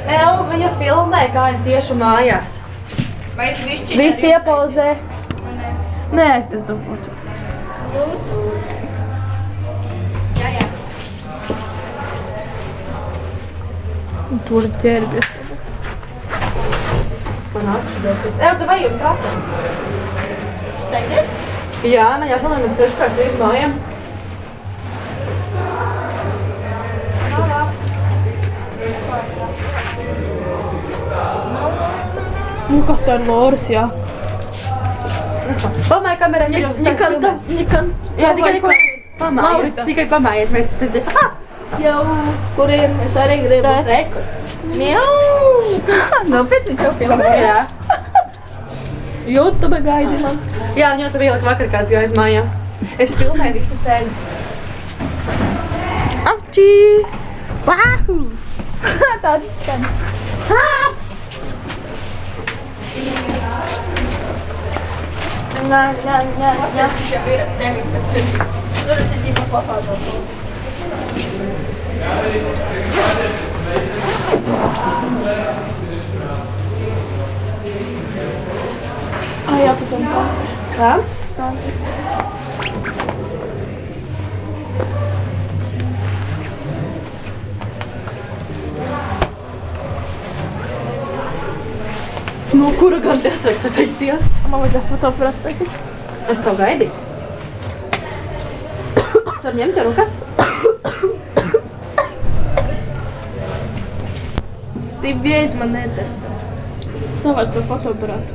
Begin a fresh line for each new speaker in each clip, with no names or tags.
Viņa filmē, kā es iešu mājās.
Vai es višķiņu?
Visi iepauzē. Nē, es tas domāju.
Jā.
Tur ķērbies. Man atsidēties. Vai jūs atram?
Steigti?
Jā, man jāšanā mēs seškās līdz mājām. Nu, kas tā ir Loras, jā? Pamāja kamerā, Nikan. Jā, tikai pamājiet, mēs tad...
Jau, kur ir? Es arī gribu.
Reku.
Miau!
Nopietni tev filmē?
Jā. YouTube gaidi man. Jā, un YouTube ielika vakar, kā es gāju uz mājām. Es filmēju visu ceļu. Apčī! Vāhu!
Tāds skan. Nā.
Tas jau ir 19. Nu, tas ir ģipa kopā no to.
Jā, pēc tam tā.
Kā?
Tā.
Nu, kura gan teātris ataisies?
Man vajadzēja fotoaparātu taisīt.
Es tev gaidīju. Es varu ņemt jau rukas?
Ты весь man nedara. Savāc to fotoaparātu.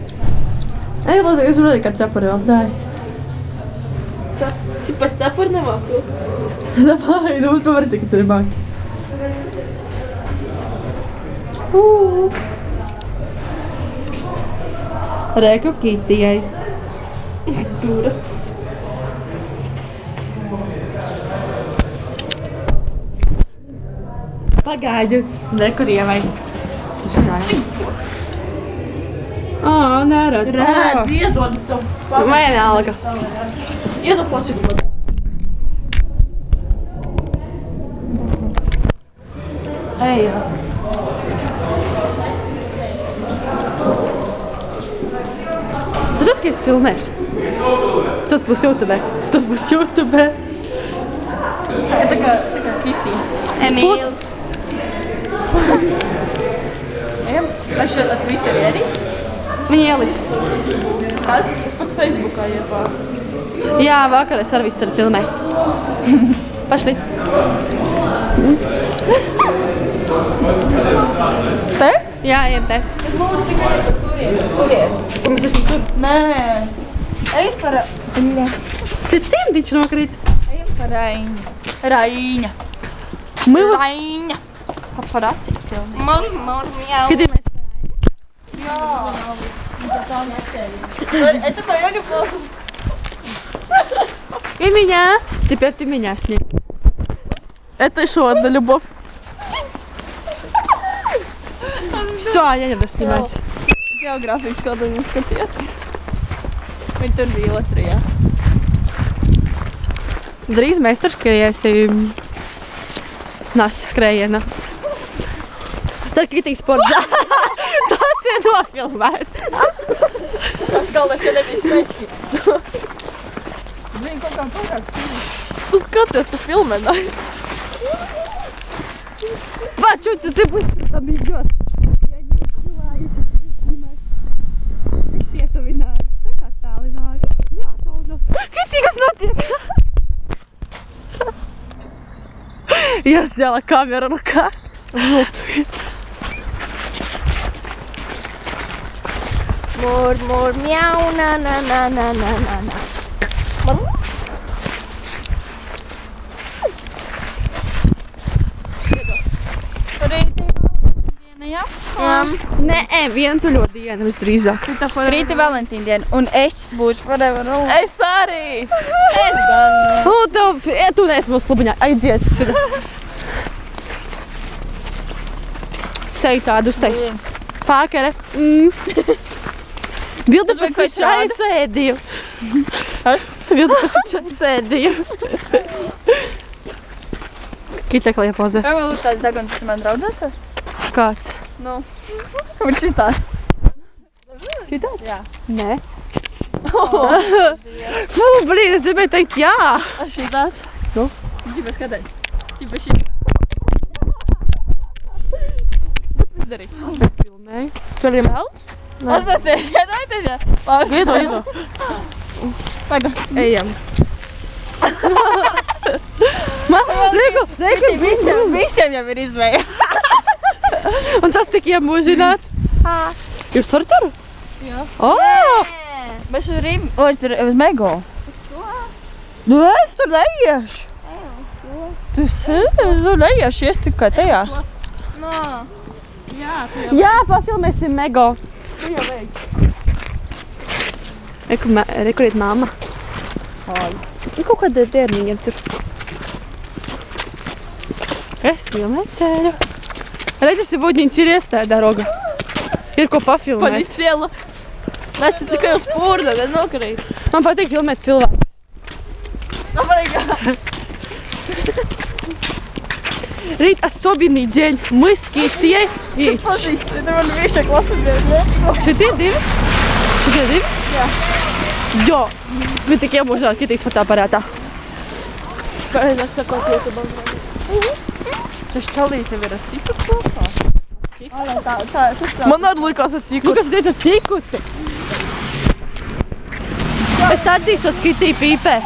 Ej, lūdzu, es varu kādu cepuri vēl, dāj.
Типа с cepuri nevāku.
Davai, nu, tu vari cik tu nebāki. Reku Kitijai.
Dura.
Pagaidu. Reku Rievai. Tas ir jāja. Neredz.
Redz, iedodas tev.
Vienalga.
Iedod plačiku.
Ej, jā. Tas ka es filmēšu. Tas būs YouTube. Tas būs YouTube.
Tā kā Kitty.
Emīls.
Ejam, vai šo Twitterī arī?
Viņa ieliks.
Es pat Facebookā iepāru.
Jā, vakar es ar visu filmēju. Pašli.
Te?
Jā, ejam te.
Bet lūdzu, tikai par turien. Turien.
Mēs esam tur.
Nē. Ej par...
Cimdiņš nokrīt.
Ejam par Raiņa. Raiņa.
Raiņa.
Paparazzi filmē.
Murmjau.
Kad mēs
Jā. Tā nestēļ. Это твоя любовь.
И меня. Теперь ты меня сними. Это еще одна любовь. Все, я не буду снимать.
Geogrāfijas kādā neskaties. Viņi tur bija otrajā.
Drīz mēs tur skriesim. Nasti skrējiena. Tā ir Kitija sportzāle. Tas ir nofilmēts.
Tas galvenais, ka nebija smeķi. Viņa kaut kā pārāk. Tu skaties, tu filmē, dai.
Па, чё ты быстро там идёшь? Я не успеваю снимать. Как это вина? Так отталинājās. Neattalinās. Kitija, kas notiek? Iesēla kameru rukā.
Murmjau, na.
Nē, vientuļo dienu visdrīzāk.
Rīti Valentīna diena, un es būšu forever alone. Es arī!
Es gan.
Tu neesi mūsu klubiņā. Aidziet sida. Seju tādu uztais. Pākere. Bildi pasīčāju cēdīju. Bildi pasīčāju cēdīju. Kitekla jāpozē.
Vai man lūdzu tāds degons, kas man draudētās?
Kāds?
Nu. Un šitā.
Šitā?
Jā.
Nē. Fū, blīd, es gribēju teikt jā.
A šitā?
Nu?
Ģipa skatēt. Ģipa šitā. Izdarīt.
Filmēju.
Tur ir melns?
Paskaties, iedoties, jā. Labi.
Iedo.
Pagaid.
Ejam.
Reiku,
Visiem jau ir izvēja.
un tas tik iemūžināts. Jūs tur tur?
Jā.
Oh!
Mēs uz Rīm, uz Mego. Nu es tur neiešu. Tu tur neiešu, ies tikai tajā.
Jā, pafilmēsim Mego. Reku iet mamma. Nu, kaut kāda bērniņiem tur. Es filmēju ceļu. Reģis, сегодня интересная дорога. Ir ko pafilmēt.
Полетела. Настя tikai uz pūrda, nenokarīt.
Man patīk filmēt cilvēkus. Рит, особенный день. Мы с Китией и...
Pazīst, tu man vīša klasēties, ne?
Šitie divi? Šitie divi?
Jā.
Jo, viņi tik iemūžināti Kitijas fotoaparātā.
Pareizāk sakot, YouTube.
Tas čalīte ir ar citu kopā.
Man arī likās ar
Nu,
tiku.
kas teica ar cikuti? Es atzīšos Kitija pīpē.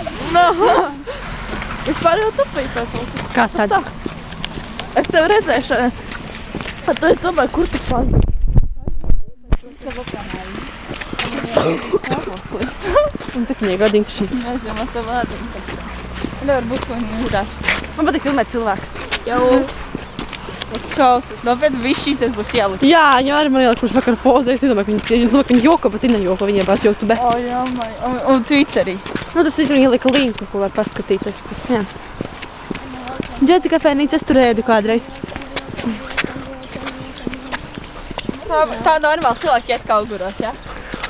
Vispār jau tu pīpē.
Kā tad?
Es tev redzēju šodien. Ar to es domāju, kur tu pazdi.
Un tak niegodīgši.
Nezinu, man tev vārdu. Nevar būt, ko viņi rast.
Man patīk filmēt cilvēkus.
Jau.
Šausmas. Nopietni, viss šitas būs jālikt.
Jā, viņi arī man ielika, kurš vakar pozē. Es nedomāju, ka viņi joko, bet viņi nejoko viņiem bās YouTube.
O, jā, mai. Un Twitterī.
Nu, tas viņi ielika linku, ko var paskatīties. Jā. Džedzi kafēnīca, es tur ēdu kādreiz.
Tā normāli cilvēki iet kauguros, jā?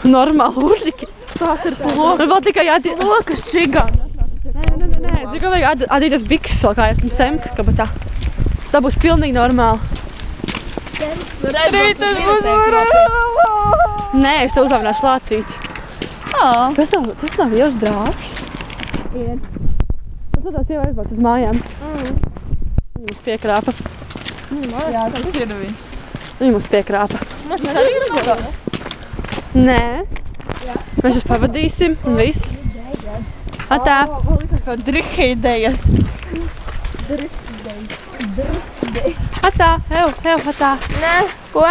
Normāli urļiki.
Tās ir slokas.
Man vēl tikai jādi...
Slokas čigā.
Nē, tikai vajag adītas bikses vēl kā esmu semkas kabatā. Tā būs pilnīgi normāli.
Rītas būs
Nē, es te uzāvināšu lācīti. Tas nav Ievas brālis. Tas tās Ieva aizbrauc uz mājām. Viņa mums piekrāpa.
Jā, tas ir viņš.
Viņa mums piekrāpa.
Mēs arī gribam.
Nē. Mēs jūs pavadīsim un viss. Atā.
Kā driha idejas.
Atā. Ev, atā.
Nē, ko?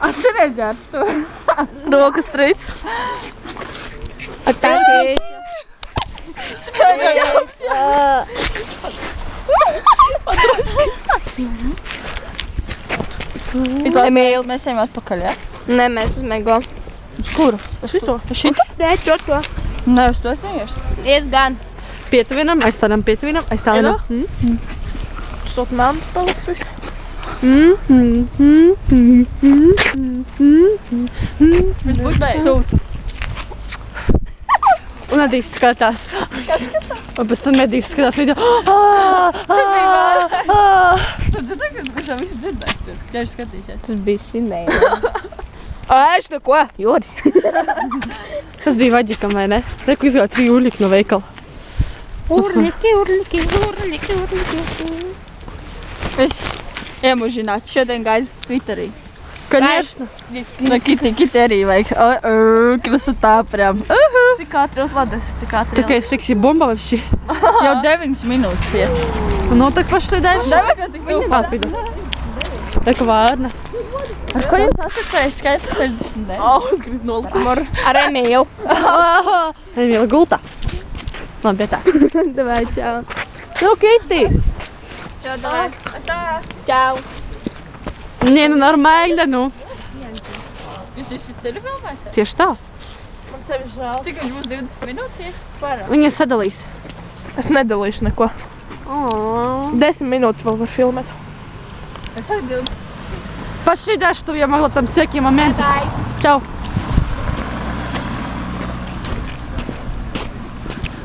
Atcerēdzi ar to.
Rokas trīc.
Atā.
Emīls. Mēs ejam atpakaļ, jā?
Nē, mēs uz Mego.
Uz kuru? Uz šito? Uz šito?
Nē, to.
Nē, uz to es neiešu.
Ies gan.
Pietuvinam, aizstādam, aizstāvinam.
Štot mamma paliks visu.
Viņš būtu sūta.
Un Adīs skatās. Un pēc tam Medīs skatās video.
Tad tu tagad tiešām visu dzirdēs tur. Ja es skatīsies.
Tas bija sinēja. Es tu ko? Joris.
Tas bija vaģikam, vai ne? Reku izgāja 3 urļiki no veikala.
Urliki.
Viņš iemužināts. Šodien gaidu Twitterī.
Конечно.
На Китери вайк. Красота прям.
Cik ātri uzlādēs, tik ātri.
Такая секси-бомба вообще.
Jau 9 minūtes iet.
Ну так пошли дальше. Atpidu. Так vārna.
Ar ko jums asociējas skaita 60?
Es gribu nolikt.
Ar Emīlu.
Emīla gultā. Labi, tā.
Davai, čau.
Nu, Kiti.
Čau, davai. Atā.
Čau.
Не, ну нормально, ну.
Jūs visi ceļu filmēsiet?
Tieši tā.
Man sevi žēl.
Cik viņš būs 20 minūtes ies?
Viņa sadalīs.
Es nedalīšu neko. 10 minūtes vēl var filmēt.
Es arī 20.
Пошли дальше, чтобы я могла там всякие моменты. Чао.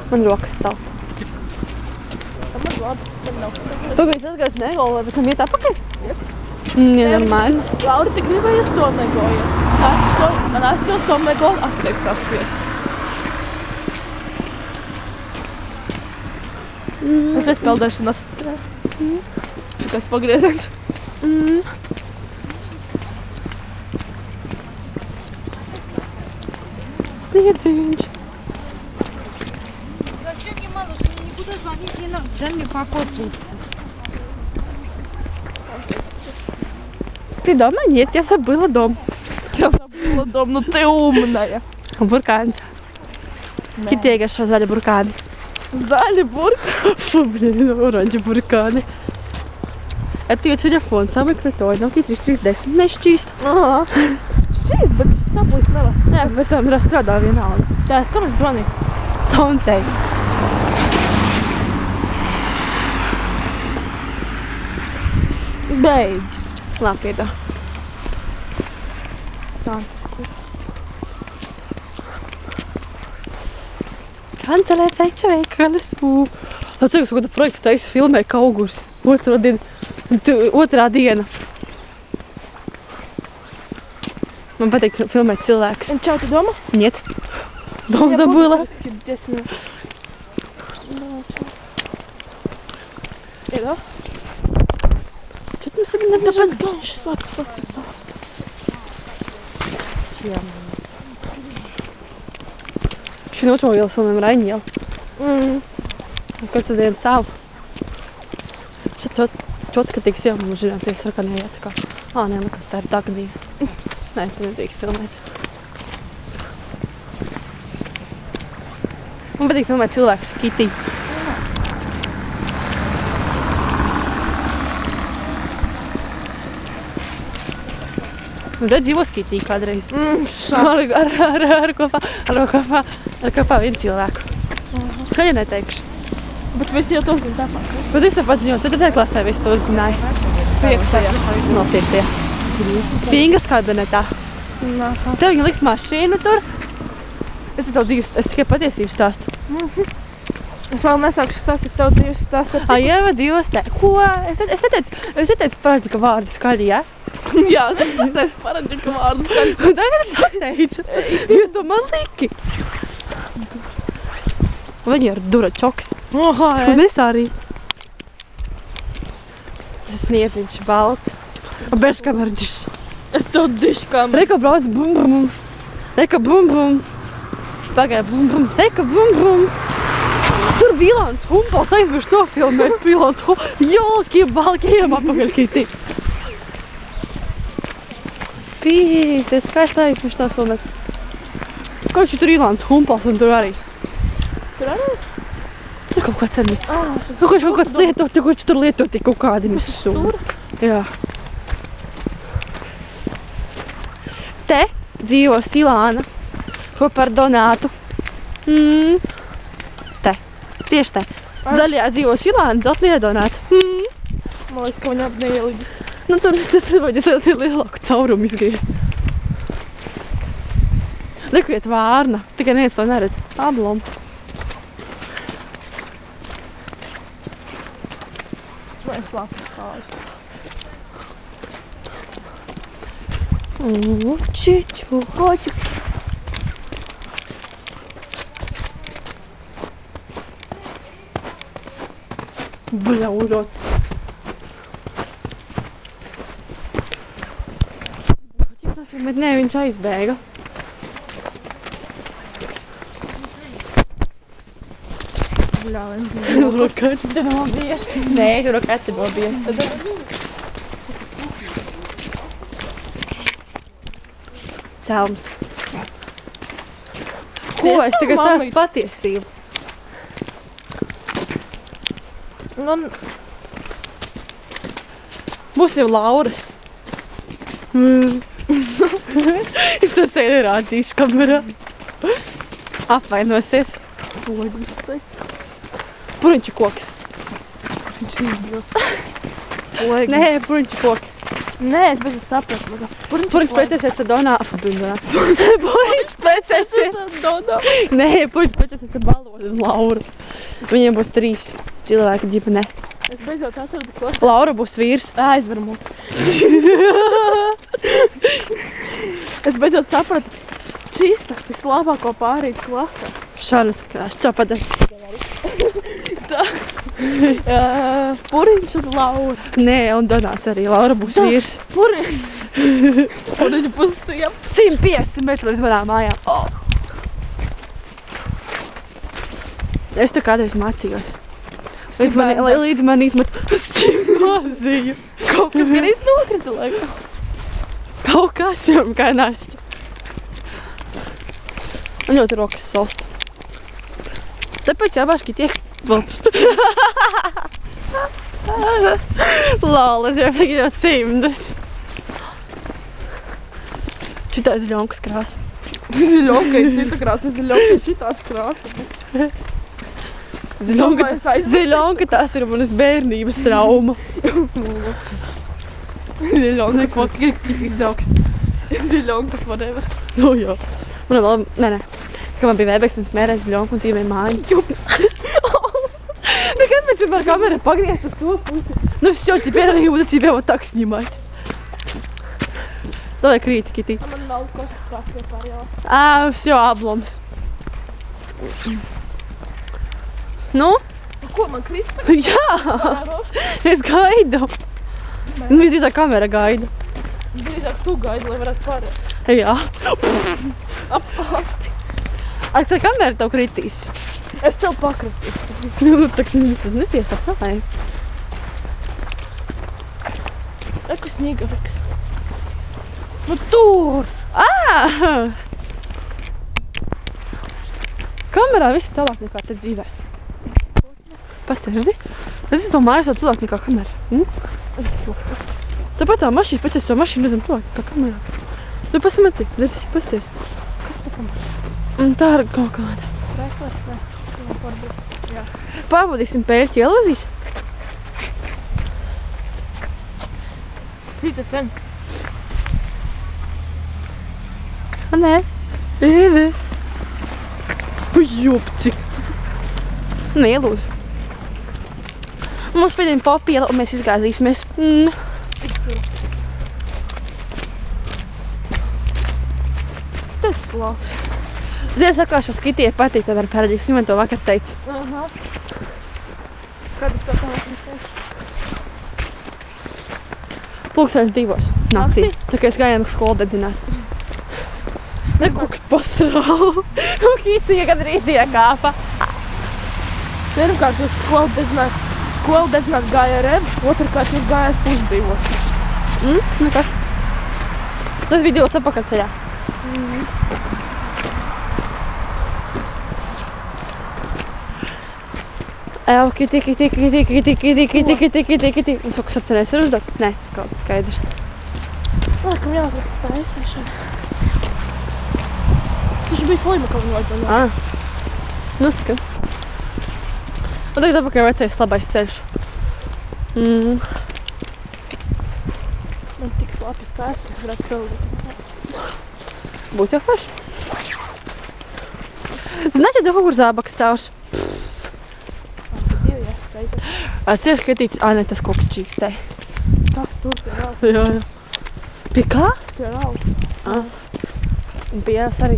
Man rokas salst. Pagaidzi atgājis Megolu, vai pēc tam iet apakaļ? Nenormāli.
Laura, te gribēja uz to Megoju. Man atcils to Megolu atlieks apsviet. Es reiz peldēšanas strēs. Tikai pagrieziens.
Sniedziņš.
Зачем мне мало, что мне никуда звонить не надо? Дай мне покопку.
Ты дома? Нет, я забыла дом.
Я забыла дом, ну ты умная.
Буркāns. Kitīgi ar šo zaļu burkāni.
Zaļi burka.
Фу, блин, оранжи буркāni. Это ее телефон, самый крутой, Nokia 3310. Nešķīst.
Aha. Šķīs, bet sapūs nevar.
Jā, pēc tam strādā vienalga.
Tā, kam es zvanīju?
Tontei.
Beidz.
Labi, tā.
Tā.
Kancelē preču veikalas. Atceros, kādu projektu taisu filmē Kaugurs. Otrā diena. Man patīk filmēt cilvēkus.
Un čau, tu дома?
Нет. Дом забыла.
10 минут. Иду.
Что ты себе не
Давай
держишь?
сгонишь. Сладко.
Šī otro ielu filmēm Raņa ielu. Katru dienu savu. Čotka tiks ielu mums zināt, tie sarkanie iet kā. Nē, nekas tā ir Dagdija. Nē, tu netiks filmēt. Man patīk filmēt cilvēkus Kitī. Un tad dzīvos Kitī kādreiz. Ar kopā vienu cilvēku. Skaļi neteikšu.
Bet visi jau to zina tāpēc.
Bet es tāpat ziņoju, 4. klasē visi to zināja.
5.
No 5. Pingas kabinetā. Tev viņa liks mašīnu tur. Es tikai patiesību stāstu.
Es vēl nesākšu stāstīt tev dzīves stāstu.
Ieva dzīvos te. Ko? Es neteicu paraģika vārdu skaļi, ja?
Jā, es paraģika vārdu skaļi.
Tagad es atteicu, jo tu man liki. Viņa ir duračoks. Un es arī. Tas sniedziņš balts. Un bērškamerģis.
Es tev diškām.
Reka brauc bum bum. Reka bum bum. Pagāja bum bum. Reka bum bum. Tur Vilāns Humpals aizmirst nofilmēt Vilāns Humpals. Jolki, balki, ejam apakaļ Kitī. Pīsiet, kā es tā aizmirst nofilmēt. Kāds tur Vilāns Humpals un tur arī.
Tur arī?
Tur kaut kāds emists. Kaut kāds lietoti, kurš tur lietoti kaut kādi misu. Jā. Te dzīvo Silāna kopā ar Donātu. Te. Tieši te. Zaļajā dzīvo Silāna, dzeltenajā Donāts.
Man liekas, ka viņa neielīdz.
Nu tur vajadzēs lielāku caurumu izgriezt. Likuiet vārna, tikai neviens to neredz. Ablom.
Vai slāpes kājas.
Čiču, koču. Bļa, urots. Bet nē, viņš aizbēga.
Bļā,
Rokati. Tur nav bies. Nē, tur rokati buvo bies. Celms. Ko? Es tagad stāstu patiesību. Būs jau Lauras. Es to sev nerādīšu kamerā. Apvainosies. Purinča koks. Nē, purinča koks.
Nē, es bez sapratu.
Purinča precēsies ar Donātu. Purinča precēsies.
Dodā.
Nē, purinča precēsies ar Balonu un Lauru. Viņiem būs 3 cilvēka ģimenē.
Es beidzot atradu ko.
Laura būs vīrs.
Aizvarmu. Es beidzot sapratu, čista vislabāko pārīt klasē.
Šādas kā šķapadars.
Puriņš un Laura.
Nē, un Donāts arī. Laura būs vīrs.
Puriņš būs sieva.
150 metru līdz manām mājām. Oh. Es te kādreiz mācījos. Līdz man izmet gimnāziju.
Kaut kas gan iznokrita, laikam.
Kaut kas viņam kā nasta. Un ļoti rokas salsta. Tāpēc jābāški tiek... Lol, es jau jau cimdas. Šitā ir ziļonkas krāsa.
Ziļonka ir cita krāsa, ziļonka ir šitās krāsa.
Ziļonka tās ir manas bērnības trauma.
Ziļonka, kaut kā izdraugs. Ziļonka forever.
Nu jā. Man vēl, nē. Kad man bija vēbēks, man smērēja ziļonku un dzīvēja māju. Nekad mēs var kamera pagriezta uz to pusi. Ну всё, теперь они будут тебя вот так снимать. Давай критики ты. А, всё, обломс. Nu?
Ko man krist?
Jā! Es gaidu. Nu, visdrīzāk kamera gaida.
Drīzāk tu gaidi, lai varētu pārēt.
Jā.
Apkārt.
Ar tā kamera tev kritīs?
Es tev pakritīšu.
Nu, tak netiesās, nē.
Eku sniegaveks. Nu tur!
Kamerā viss ir tālāk nekā te dzīvē. Pastāv, redzi? Es to mājas vēl cilvēku nekā kamera. Tāpat tā mašīna, pēc es to mašīnu nezinu cilvēku nekā kamerā. Tu pasamati, redzi, pasties.
Kas tā pa mašīna?
Tā ir kaut kāda.
Jā.
Pārbaudīsim pēļķi ielozīs.
Slīta cen.
Nē. Nē. Jupcik. Neielūzi. Mums pēdējiem papiela un mēs izgāzīsimies.
Tas labs.
Zini, sakā, šo skitieju patīk, tad ar pērģis. Man to vakar teica.
Aha. Kad es to tā teicu?
Pulkstenis 2 naktī.
Naktī?
Tā kā es gājām skolu dedzināt. Nekūks pasrāvu. Un Kitija gandrīz iekāpa.
Pirmkārt, uz skolu dedzināt gāja ar Evu, otrkārt, es gāju pusdivos.
Nekas. Tas bija 2 apakaļceļā. Ew, Kitī. Es kaut kas atcerēs ir uzdots? Nē, skaidrs.
Laikam jāatliek tā aizsēšana. Taču bija slima kaut kādā.
Nu skan. Un tagad apakaļ vecais labais ceļš.
Man tik slapjas kājas, ka es varētu peldēt.
Būtu jau forši. Zināti, ja kaut kur zābaks caurs. Atceries, ka tīts, ne, tas kaut kas čīkstēja.
Tas tur pie rauta.
Jā. Pie kā?
Pie rauta.
Un pie jās arī.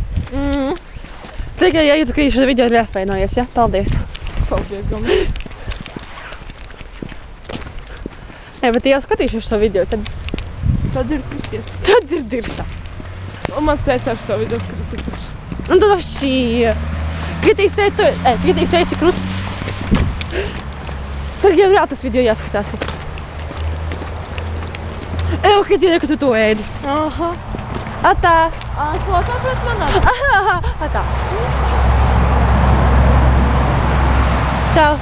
Tikai jājūtu, ka šo video ir jāfeinojies, ja? Paldies.
Paldies, Gami.
Nē, bet ja jau skatīšos šo video, tad
Tad ir krities.
tad ir dirsa.
Un mans teica ar šo video, ka tas ir kurš.
Un tad šī... Kitīs teica kruts. Tad jau jā, tas video jāskatās. Ew, Kitija, ka tu to ēdi.
Aha.
Atā.
Slotā pret manā.
Atā. Čau.